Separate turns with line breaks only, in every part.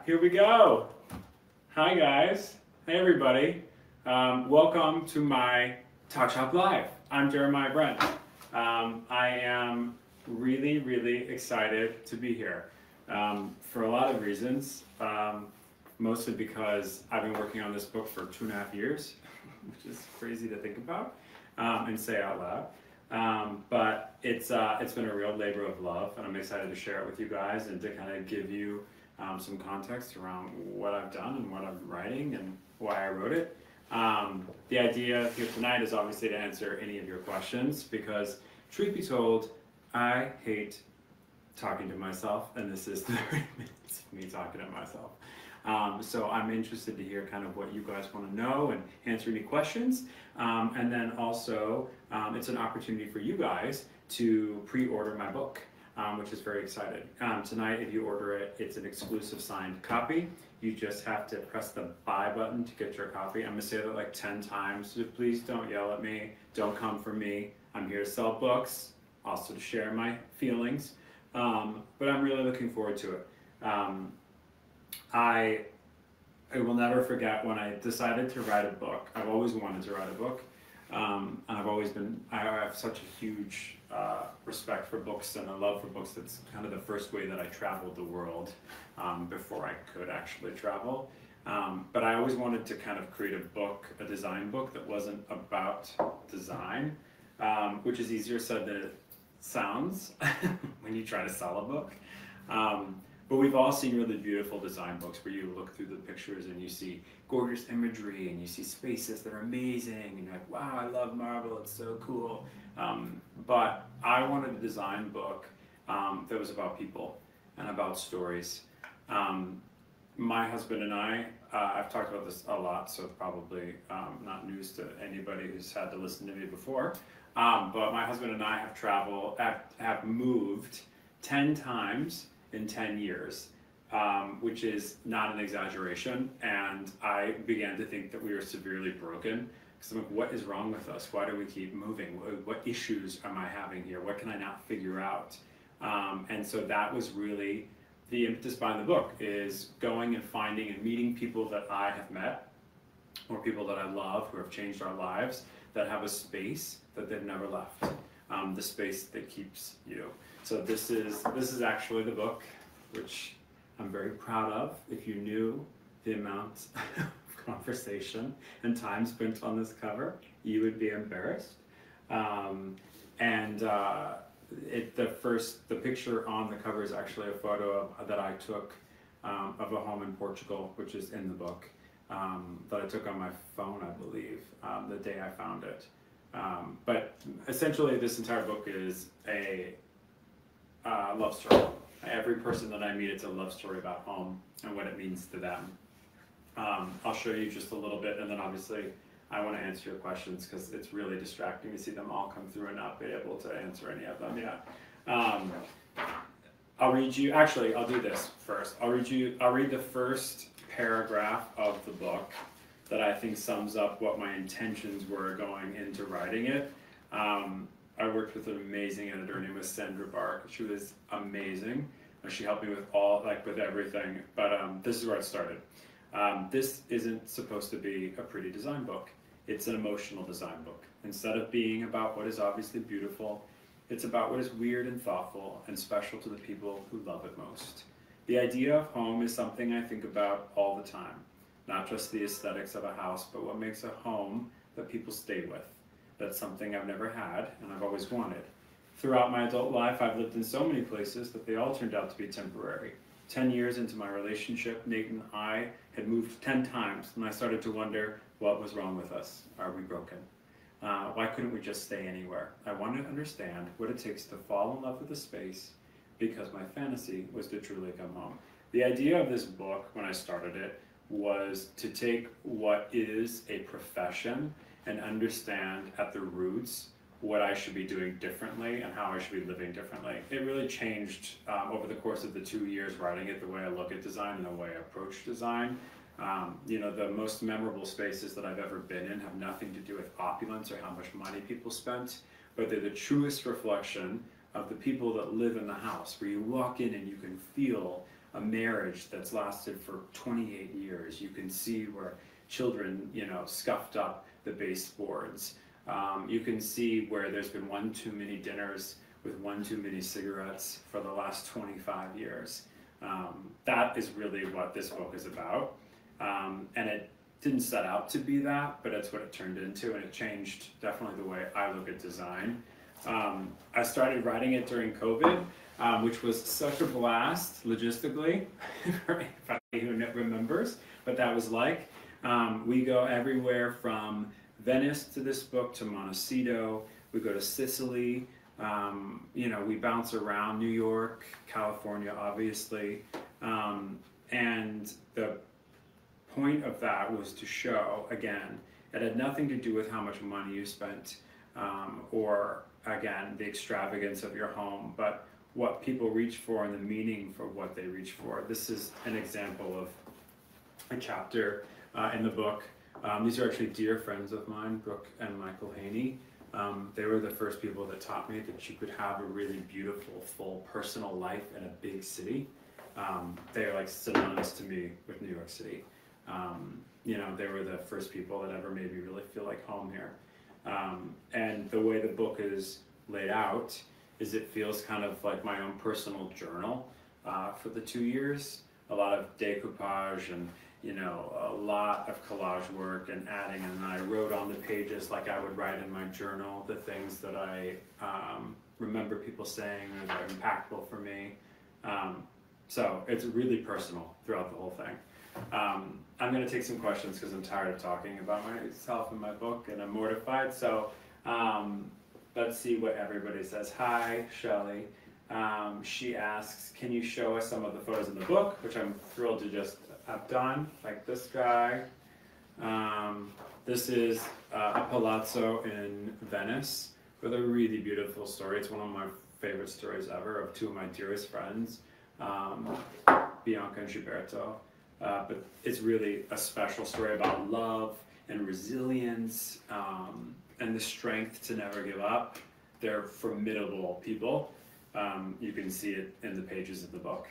Here we go. Hi guys. Hey everybody. Welcome to my Talk Shop Live. I'm Jeremiah Brent. I am really excited to be here for a lot of reasons. Mostly because I've been working on this book for 2.5 years, which is crazy to think about and say out loud. But it's been a real labor of love, and I'm excited to share it with you guys and to kind of give you some context around what I've done and what I'm writing and why I wrote it. The idea here tonight is obviously to answer any of your questions because, truth be told, I hate talking to myself, and this is 30 minutes of me talking to myself. So I'm interested to hear kind of what you guys want to know and answer any questions. And then also, it's an opportunity for you guys to pre-order my book, which is very exciting. Tonight, if you order it, it's an exclusive signed copy. You just have to press the buy button to get your copy. I'm gonna say that like 10 times, so please don't yell at me, don't come for me. I'm here to sell books, also to share my feelings, but I'm really looking forward to it. I will never forget when I decided to write a book. I've always wanted to write a book. And I have such a huge respect for books and a love for books. That's kind of the first way that I traveled the world before I could actually travel. But I always wanted to kind of create a book, a design book that wasn't about design, which is easier said than it sounds when you try to sell a book. But we've all seen really beautiful design books where you look through the pictures and you see gorgeous imagery and you see spaces that are amazing and you're like, wow, I love marble, it's so cool. But I wanted a design book that was about people and about stories. My husband and I've talked about this a lot, so it's probably not news to anybody who's had to listen to me before. But my husband and I have moved 10 times in 10 years, which is not an exaggeration, and I began to think that we were severely broken, because I'm like, what is wrong with us? Why do we keep moving? What issues am I having here? What can I not figure out? And so that was really the impetus behind the book, is going and finding and meeting people that I have met, or people that I love who have changed our lives, that have a space that they've never left, the space that keeps you. So this is actually the book, which I'm very proud of. If you knew the amount of conversation and time spent on this cover, you would be embarrassed. The picture on the cover is actually a photo that I took of a home in Portugal, which is in the book, that I took on my phone, I believe, the day I found it. But essentially, this entire book is a love story. Every person that I meet, it's a love story about home and what it means to them. I'll show you just a little bit, and then obviously I want to answer your questions because it's really distracting to see them all come through and not be able to answer any of them yet. I'll read you, actually I'll do this first. I'll read the first paragraph of the book that I think sums up what my intentions were going into writing it. I worked with an amazing editor. Her name was Sandra Bark. She was amazing. She helped me with everything. But this is where it started. This isn't supposed to be a pretty design book. It's an emotional design book. Instead of being about what is obviously beautiful, it's about what is weird and thoughtful and special to the people who love it most. The idea of home is something I think about all the time. Not just the aesthetics of a house, but what makes a home that people stay with. That's something I've never had and I've always wanted. Throughout my adult life, I've lived in so many places that they all turned out to be temporary. 10 years into my relationship, Nate and I had moved 10 times, and I started to wonder what was wrong with us. Are we broken? Why couldn't we just stay anywhere? I wanted to understand what it takes to fall in love with a space, because my fantasy was to truly come home. The idea of this book, when I started it, was to take what is a profession and understand at the roots what I should be doing differently and how I should be living differently. It really changed over the course of the 2 years writing it, the way I look at design and the way I approach design. The most memorable spaces that I've ever been in have nothing to do with opulence or how much money people spent, but they're the truest reflection of the people that live in the house, where you walk in and you can feel a marriage that's lasted for 28 years. You can see where children, scuffed up the baseboards. You can see where there's been one too many dinners with one too many cigarettes for the last 25 years. That is really what this book is about. And it didn't set out to be that, but it's what it turned into, and it changed definitely the way I look at design. I started writing it during COVID, which was such a blast logistically, for anybody who remembers what that was like. We go everywhere from Venice to this book to Montecito. We go to Sicily. We bounce around New York, California, obviously. And the point of that was to show, again, it had nothing to do with how much money you spent or, again, the extravagance of your home, but what people reach for and the meaning for what they reach for. This is an example of a chapter in the book. These are actually dear friends of mine, Brooke and Michael Haney. They were the first people that taught me that you could have a really beautiful, full personal life in a big city. They are like synonymous to me with New York City. They were the first people that ever made me really feel like home here. And the way the book is laid out is it feels kind of like my own personal journal for the 2 years. A lot of decoupage and a lot of collage work and adding, and I wrote on the pages like I would write in my journal the things that I remember people saying or that are impactful for me. So it's really personal throughout the whole thing. I'm going to take some questions because I'm tired of talking about myself in my book and I'm mortified. So let's see what everybody says. Hi, Shelley. She asks, can you show us some of the photos in the book, which I'm thrilled to just have done, like this guy. This is a palazzo in Venice with a really beautiful story. It's one of my favorite stories ever of two of my dearest friends, Bianca and Gilberto. But it's really a special story about love and resilience and the strength to never give up. They're formidable people. You can see it in the pages of the book.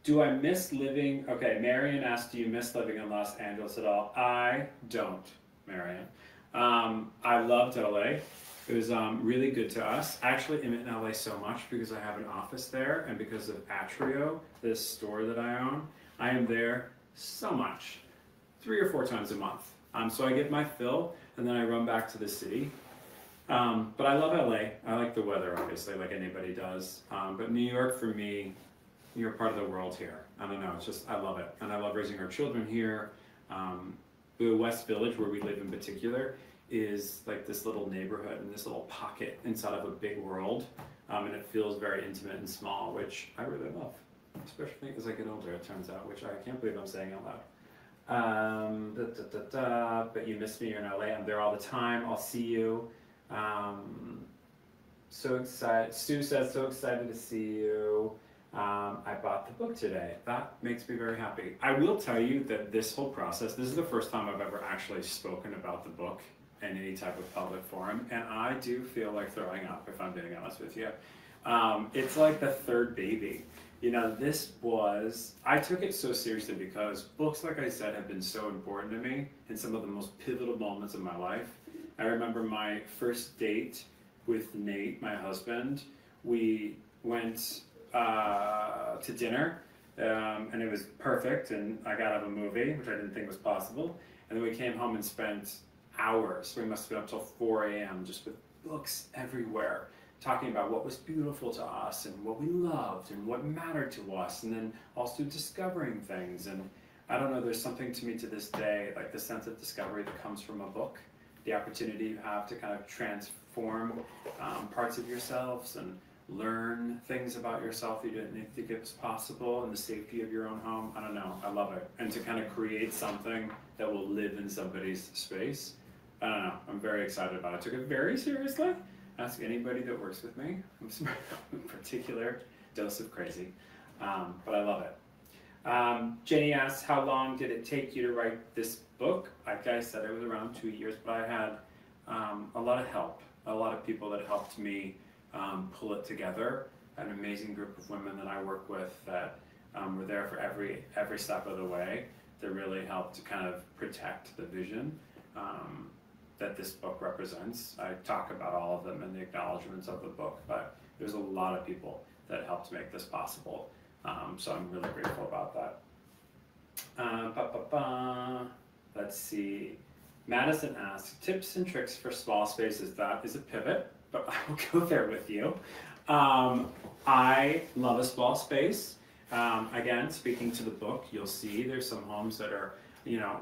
Do I miss living? Okay, Marion asked, do you miss living in Los Angeles at all? I don't, Marion. I loved LA. It was really good to us. I actually am in LA so much because I have an office there, and because of Atrio, this store that I own, I am there so much, 3 or 4 times a month. So I get my fill, and then I run back to the city. But I love LA. I like the weather, obviously, like anybody does. But New York, for me, you're part of the world here. I don't know, it's just, I love it. And I love raising our children here. The West Village, where we live in particular, is like this little neighborhood and this little pocket inside of a big world. And it feels very intimate and small, which I really love. Especially as I get older, it turns out, which I can't believe I'm saying out loud. But you miss me, you're in LA. I'm there all the time. I'll see you. So excited. Stu says, so excited to see you. I bought the book today. That makes me very happy. I will tell you that this whole process, this is the first time I've ever actually spoken about the book in any type of public forum, and I do feel like throwing up, if I'm being honest with you. It's like the third baby. I took it so seriously because books, like I said, have been so important to me in some of the most pivotal moments of my life. I remember my first date with Nate, my husband. We went to dinner, and it was perfect, and I got out of a movie, which I didn't think was possible, and then we came home and spent hours. We must have been up till 4 a.m. just with books everywhere, talking about what was beautiful to us and what we loved and what mattered to us, and then also discovering things. And I don't know, there's something to me to this day, like the sense of discovery that comes from a book, the opportunity you have to kind of transform parts of yourselves and learn things about yourself you didn't think it was possible in the safety of your own home. I don't know, I love it. And to kind of create something that will live in somebody's space, I don't know, I'm very excited about it. I took it very seriously. Ask anybody that works with me. I'm a particular dose of crazy, but I love it. Jenny asks, how long did it take you to write this book? Like I said, it was around 2 years, but I had a lot of help, a lot of people that helped me pull it together. an amazing group of women that I work with that were there for every step of the way to really help to kind of protect the vision that this book represents. I talk about all of them in the acknowledgments of the book, but there's a lot of people that helped make this possible. So I'm really grateful about that. Let's see. Madison asks, tips and tricks for small spaces. That is a pivot, but I will go there with you. I love a small space. Again, speaking to the book, you'll see there's some homes that are, you know,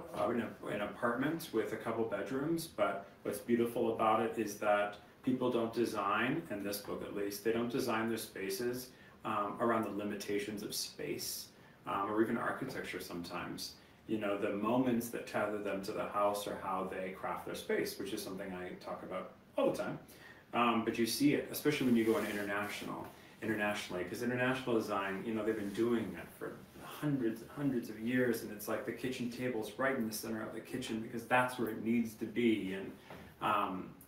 in apartments with a couple bedrooms, but what's beautiful about it is that people don't design, in this book at least, they don't design their spaces around the limitations of space or even architecture sometimes. You know, the moments that tether them to the house or how they craft their space, which is something I talk about all the time. But you see it, especially when you go internationally, because international design, you know, they've been doing it for hundreds and hundreds of years, and it's like the kitchen table's right in the center of the kitchen because that's where it needs to be.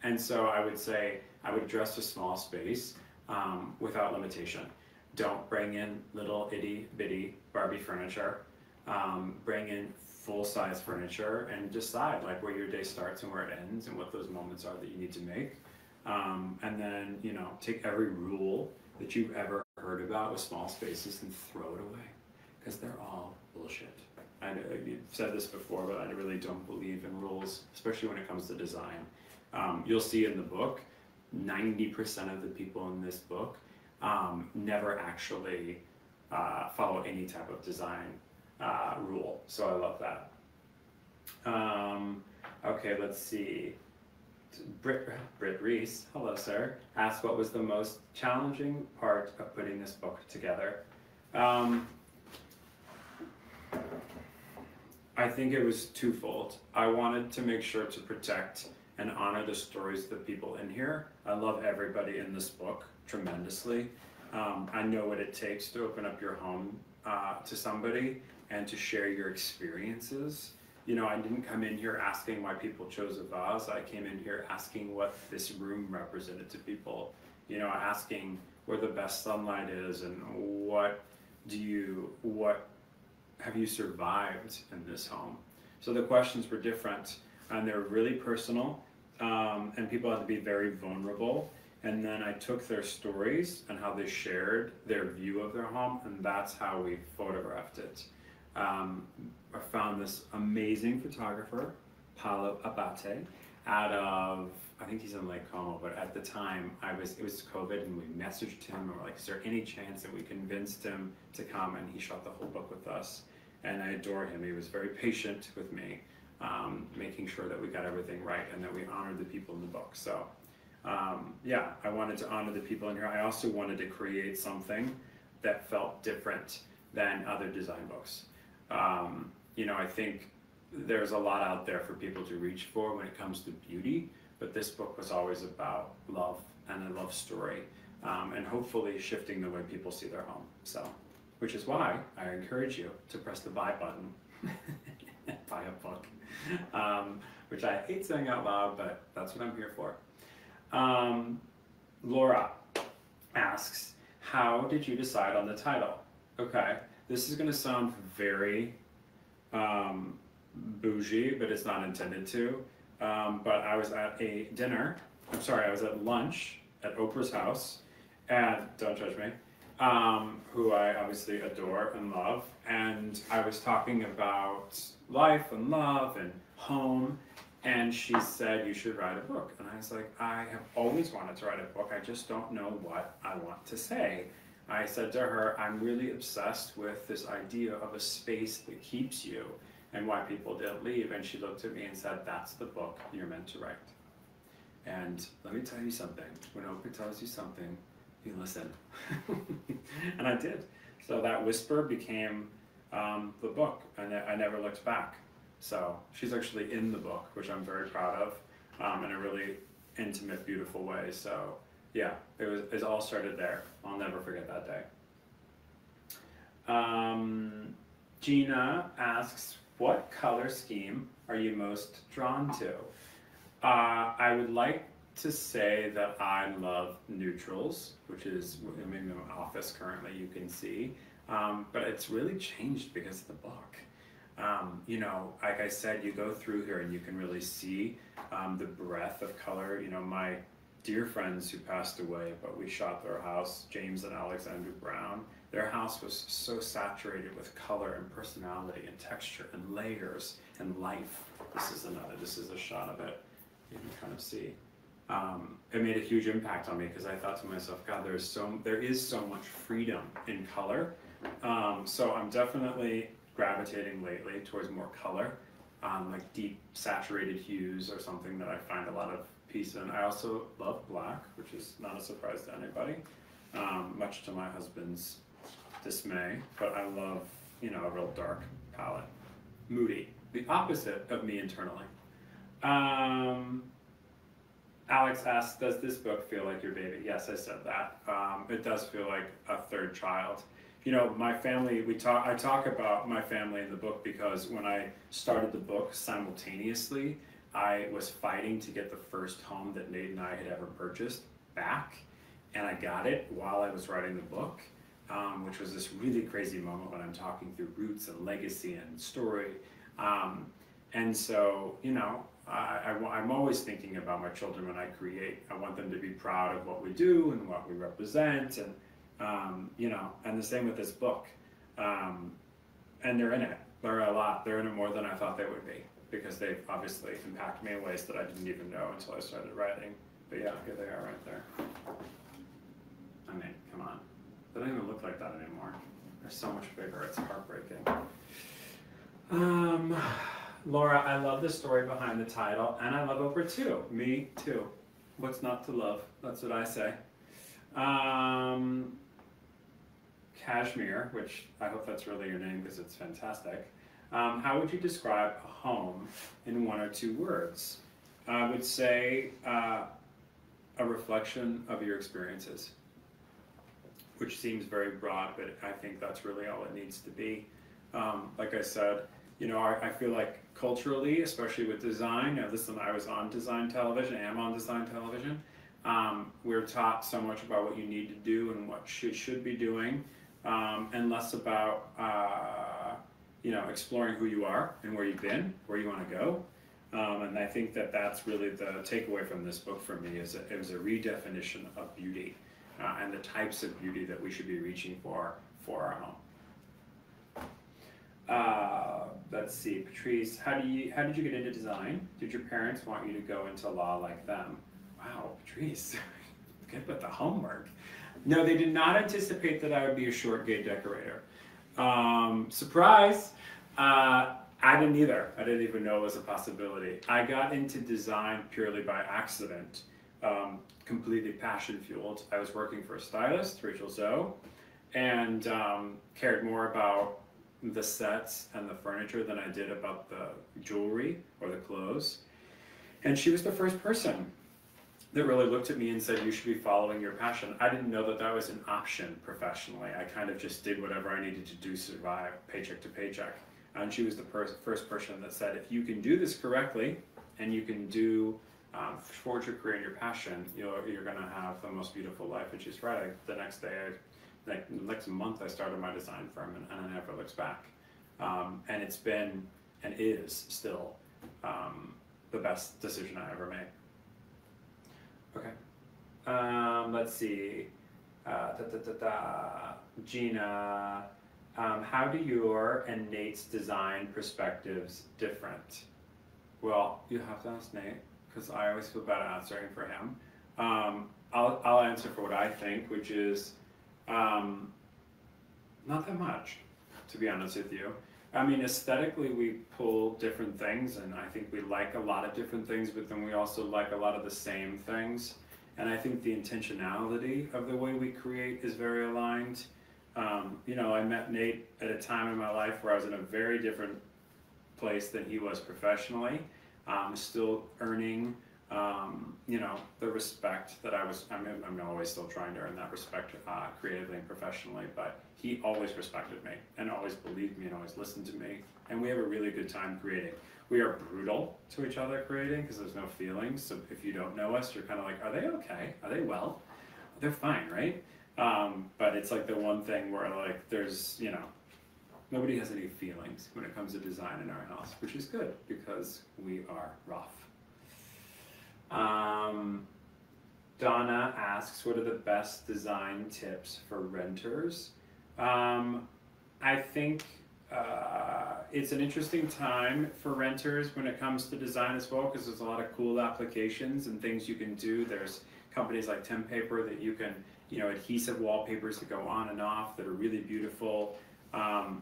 And so I would say I would address a small space without limitation. Don't bring in little itty bitty Barbie furniture. Bring in full-size furniture and decide like where your day starts and where it ends and what those moments are that you need to make. And then, you know, take every rule that you've ever heard about with small spaces and throw it away because they're all bullshit. You've said this before, but I really don't believe in rules, especially when it comes to design. You'll see in the book, 90% of the people in this book never actually follow any type of design rule. So I love that. Okay, let's see. Britt Reese, hello sir, asked what was the most challenging part of putting this book together. I think it was twofold. I wanted to make sure to protect and honor the stories of the people in here. I love everybody in this book tremendously. I know what it takes to open up your home to somebody and to share your experiences. You know, I didn't come in here asking why people chose a vase. I came in here asking what this room represented to people. You know, asking where the best sunlight is and what have you survived in this home. So the questions were different and they were really personal and people had to be very vulnerable. And then I took their stories and how they shared their view of their home, and that's how we photographed it. I found this amazing photographer, Paolo Abate, out of, I think he's in Lake Como, but at the time it was COVID and we messaged him and we're like, is there any chance that we convinced him to come? And he shot the whole book with us. And I adore him. He was very patient with me, making sure that we got everything right and that we honored the people in the book. So yeah, I wanted to honor the people in here. I also wanted to create something that felt different than other design books. You know, I think there's a lot out there for people to reach for when it comes to beauty, but this book was always about love and a love story, and hopefully shifting the way people see their home. So, which is why I encourage you to press the buy button and buy a book, which I hate saying out loud, but that's what I'm here for. Laura asks, how did you decide on the title? Okay, this is going to sound very bougie, but it's not intended to. But I was at I was at lunch at Oprah's house, and don't judge me, who I obviously adore and love, and I was talking about life and love and home, and she said, you should write a book. And I was like, I have always wanted to write a book, I just don't know what I want to say. I said to her, I'm really obsessed with this idea of a space that keeps you and why people didn't leave. And she looked at me and said, that's the book you're meant to write. And let me tell you something, when Oprah tells you something, you listen. And I did. So that whisper became the book, and I never looked back. So she's actually in the book, which I'm very proud of, in a really intimate, beautiful way. So yeah, it all started there. I'll never forget that day. Gina asks, what color scheme are you most drawn to? I would like to say that I love neutrals, which is, I'm in my office currently, you can see, but it's really changed because of the book. You know, like I said, you go through here and you can really see the breadth of color. You know, my dear friends who passed away, but we shot their house, James and Alexandra Brown, their house was so saturated with color and personality and texture and layers and life. This is a shot of it. You can kind of see. It made a huge impact on me because I thought to myself, God, there is so much freedom in color. So I'm definitely gravitating lately towards more color, like deep saturated hues or something that I find a lot of peace in. I also love black, which is not a surprise to anybody, much to my husband's dismay, but I love, you know, a real dark palette. Moody, the opposite of me internally. Alex asked, does this book feel like your baby? Yes, I said that. It does feel like a third child. You know, my family, I talk about my family in the book because when I started the book simultaneously, I was fighting to get the first home that Nate and I had ever purchased back, and I got it while I was writing the book, which was this really crazy moment when I'm talking through roots and legacy and story. And so, you know, I'm always thinking about my children when I create. I want them to be proud of what we do and what we represent, and you know, and the same with this book. And they're in it. They're a lot. They're in it more than I thought they would be, because they've obviously impacted me in ways that I didn't even know until I started writing. But yeah, here they are right there. I mean, come on. They don't even look like that anymore. They're so much bigger. It's heartbreaking. Laura, I love the story behind the title, and I love Oprah too. Me too. What's not to love? That's what I say. Kashmir, which I hope that's really your name because it's fantastic. How would you describe a home in 1 or 2 words? I would say a reflection of your experiences, which seems very broad, but I think that's really all it needs to be. Like I said, you know, I feel like culturally, especially with design, you know, listen, I was on design television, I am on design television. We're taught so much about what you need to do and what you should be doing, and less about, you know, exploring who you are and where you've been, where you want to go. And I think that that's really the takeaway from this book for me, is it was a redefinition of beauty and the types of beauty that we should be reaching for our home. Let's see, Patrice, how did you get into design? Did your parents want you to go into law like them? Wow, Patrice, good with the homework. No, they did not anticipate that I would be a short gay decorator. Surprise! I didn't either. I didn't even know it was a possibility. I got into design purely by accident, completely passion-fueled. I was working for a stylist, Rachel Zoe, and cared more about the sets and the furniture than I did about the jewelry or the clothes. And she was the first person that really looked at me and said, you should be following your passion. I didn't know that that was an option professionally. I kind of just did whatever I needed to do to survive, paycheck to paycheck. And she was the first person that said, if you can do this correctly and you can do forge your career and your passion, you're gonna have the most beautiful life. And she's right. The next day, next month, I started my design firm, and I never looked back. And it's been, and is still, the best decision I ever made. Okay. Let's see. Gina, how do your and Nate's design perspectives different? Well, you have to ask Nate, because I always feel bad answering for him. I'll answer for what I think, which is not that much, to be honest with you. I mean, aesthetically, we pull different things, and I think we like a lot of different things, but then we also like a lot of the same things. And I think the intentionality of the way we create is very aligned. I met Nate at a time in my life where I was in a very different place than he was professionally, still earning You know, the respect that I'm always still trying to earn that respect creatively and professionally, but he always respected me and always believed me and always listened to me. And we have a really good time creating. We are brutal to each other creating because there's no feelings. So if you don't know us, you're kind of like, are they okay? Are they well? They're fine, right? But it's like the one thing where like there's, you know, nobody has any feelings when it comes to design in our house, which is good because we are rough. Donna asks, what are the best design tips for renters? I think it's an interesting time for renters when it comes to design as well, because there's a lot of cool applications and things you can do. There's companies like Paper that you can, you know, adhesive wallpapers that go on and off that are really beautiful.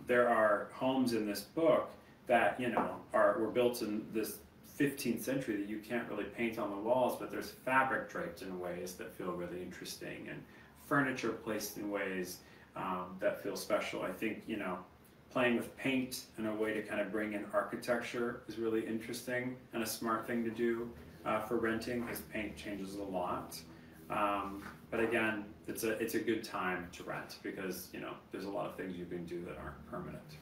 There are homes in this book that, you know, were built in this 15th century that you can't really paint on the walls, but there's fabric draped in ways that feel really interesting and furniture placed in ways that feel special. I think, you know, playing with paint in a way to kind of bring in architecture is really interesting and a smart thing to do for renting, because paint changes a lot. But again, it's a good time to rent because, you know, there's a lot of things you can do that aren't permanent.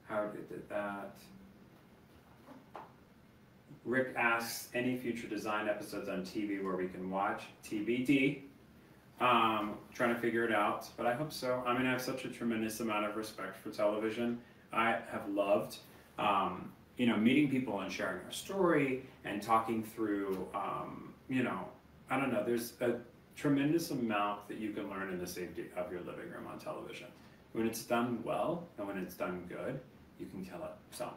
How did that? Rick asks, any future design episodes on TV where we can watch? TBD. Trying to figure it out, but I hope so. I mean, I have such a tremendous amount of respect for television. I have loved, you know, meeting people and sharing our story and talking through, you know, I don't know, there's a tremendous amount that you can learn in the safety of your living room on television. When it's done well and when it's done good, you can kill it. So,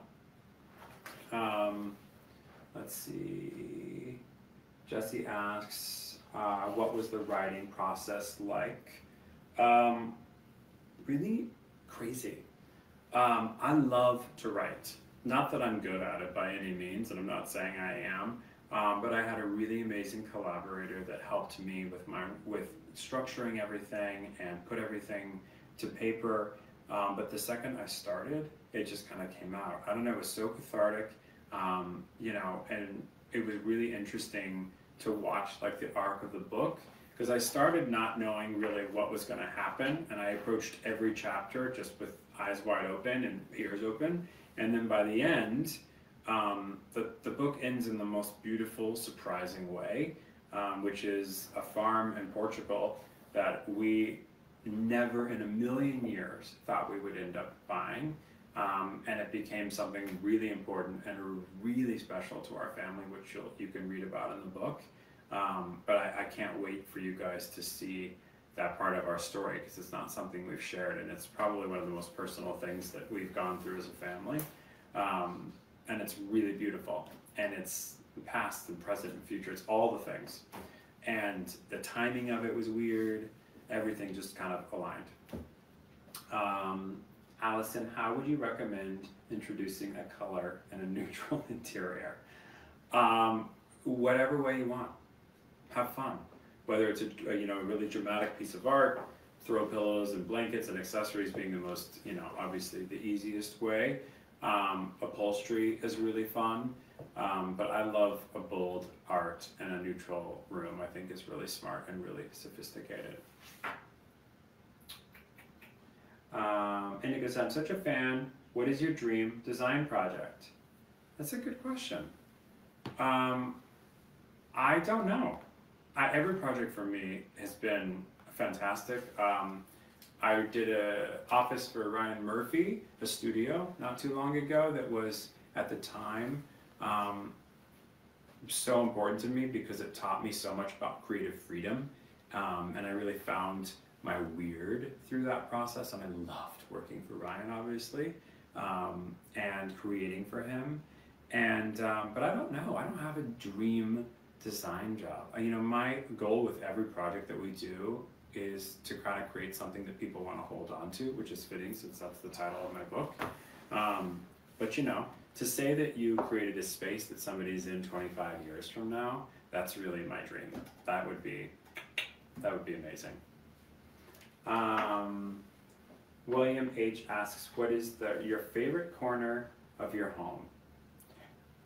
let's see. Jesse asks, what was the writing process like? Really crazy. I love to write. Not that I'm good at it by any means, and I'm not saying I am, but I had a really amazing collaborator that helped me with structuring everything and put everything to paper. But the second I started, it just kind of came out. I don't know, it was so cathartic, you know, and it was really interesting to watch like the arc of the book, because I started not knowing really what was going to happen, and I approached every chapter just with eyes wide open and ears open, and then by the end, the book ends in the most beautiful, surprising way, which is a farm in Portugal that we never in a million years thought we would end up buying, and it became something really important and really special to our family, which you can read about in the book. But I can't wait for you guys to see that part of our story, because it's not something we've shared, and it's probably one of the most personal things that we've gone through as a family. And it's really beautiful, and it's the past and present and future, it's all the things. And the timing of it was weird, everything just kind of aligned. Allison, how would you recommend introducing a color and a neutral interior? Whatever way you want. Have fun. Whether it's a you know, a really dramatic piece of art, throw pillows and blankets and accessories being the most, you know, obviously the easiest way. Upholstery is really fun, but I love a bold art and a neutral room. I think is really smart and really sophisticated. Indigo said, I'm such a fan. What is your dream design project? That's a good question. I don't know. Every project for me has been fantastic. I did an office for Ryan Murphy, a studio, not too long ago that was, at the time, so important to me because it taught me so much about creative freedom. And I really found my weird through that process, and I loved working for Ryan, obviously, and creating for him. And but I don't know, I don't have a dream design job. You know, my goal with every project that we do is to kind of create something that people want to hold on to, which is fitting since that's the title of my book. But you know, to say that you created a space that somebody's in 25 years from now, that's really my dream. That would be amazing. William H. asks, what is your favorite corner of your home?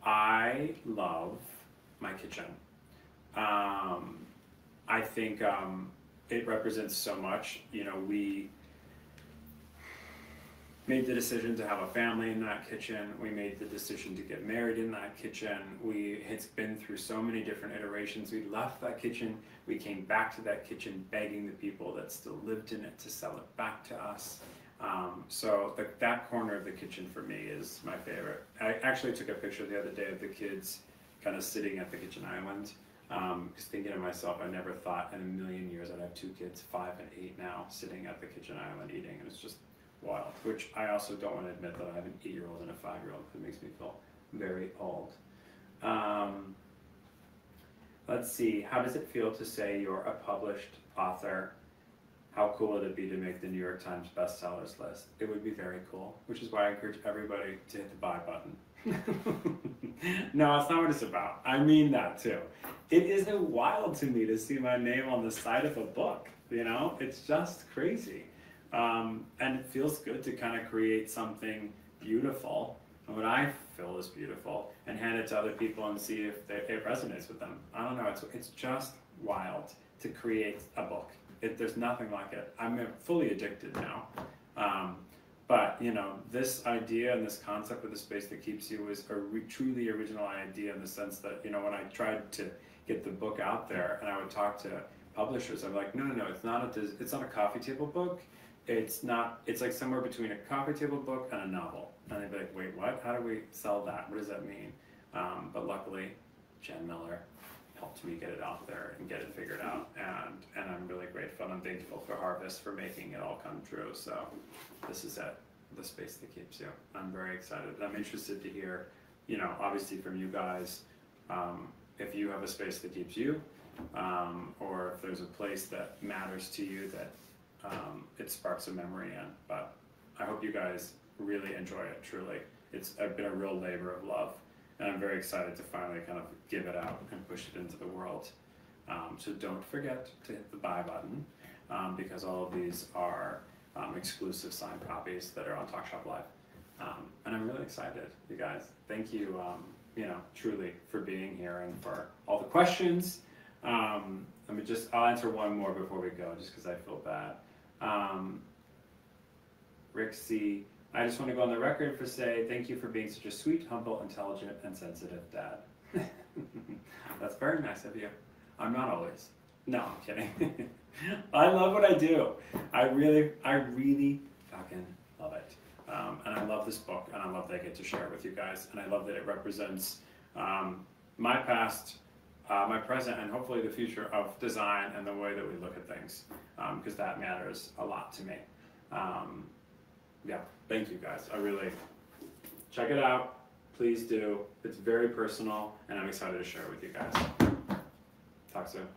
I love my kitchen. I think it represents so much. You know, we made the decision to have a family in that kitchen. We made the decision to get married in that kitchen. It's been through so many different iterations. We left that kitchen. We came back to that kitchen begging the people that still lived in it to sell it back to us. So that corner of the kitchen for me is my favorite. I actually took a picture the other day of the kids kind of sitting at the kitchen island. Because thinking to myself, I never thought in a million years I'd have 2 kids, 5 and 8 now, sitting at the kitchen island eating, and it's just wild. Which I also don't want to admit that I have an 8-year-old and a 5-year-old, because it makes me feel very old. Let's see, how does it feel to say you're a published author? How cool would it be to make the New York Times bestsellers list? It would be very cool, which is why I encourage everybody to hit the buy button. No, that's not what it's about. I mean that too. It isn't wild to me to see my name on the side of a book, you know? It's just crazy. And it feels good to kind of create something beautiful, and what I feel is beautiful, and hand it to other people and see if it resonates with them. I don't know, it's just wild to create a book. There's nothing like it. I'm fully addicted now. But you know, this idea and this concept of the space that keeps you is a truly original idea, in the sense that, you know, when I tried to get the book out there and I would talk to publishers, I'm like, no, it's not a coffee table book. It's like somewhere between a coffee table book and a novel. And they'd be like, wait, what? How do we sell that? What does that mean? But luckily, Jen Miller helped me get it out there and get it figured out, and I'm really grateful, and I'm thankful for Harvest for making it all come true. So this is it, the space that keeps you. I'm very excited. I'm interested to hear, you know, obviously from you guys, if you have a space that keeps you, or if there's a place that matters to you that it sparks a memory in. But I hope you guys really enjoy it, truly. It's been a real labor of love. And I'm very excited to finally kind of give it out and push it into the world. So don't forget to hit the buy button, because all of these are exclusive signed copies that are on Talk Shop Live. And I'm really excited, you guys. Thank you, you know, truly for being here and for all the questions. I'll answer one more before we go, just because I feel bad. Rick C. I just want to go on the record for say thank you for being such a sweet, humble, intelligent, and sensitive dad. That's very nice of you. I'm not always. No, I'm kidding. I love what I do. I really fucking love it. And I love this book, and I love that I get to share it with you guys, and I love that it represents my past, my present, and hopefully the future of design and the way that we look at things, because that matters a lot to me. Yeah, thank you guys. I really, check it out. Please do. It's very personal, and I'm excited to share it with you guys. Talk soon.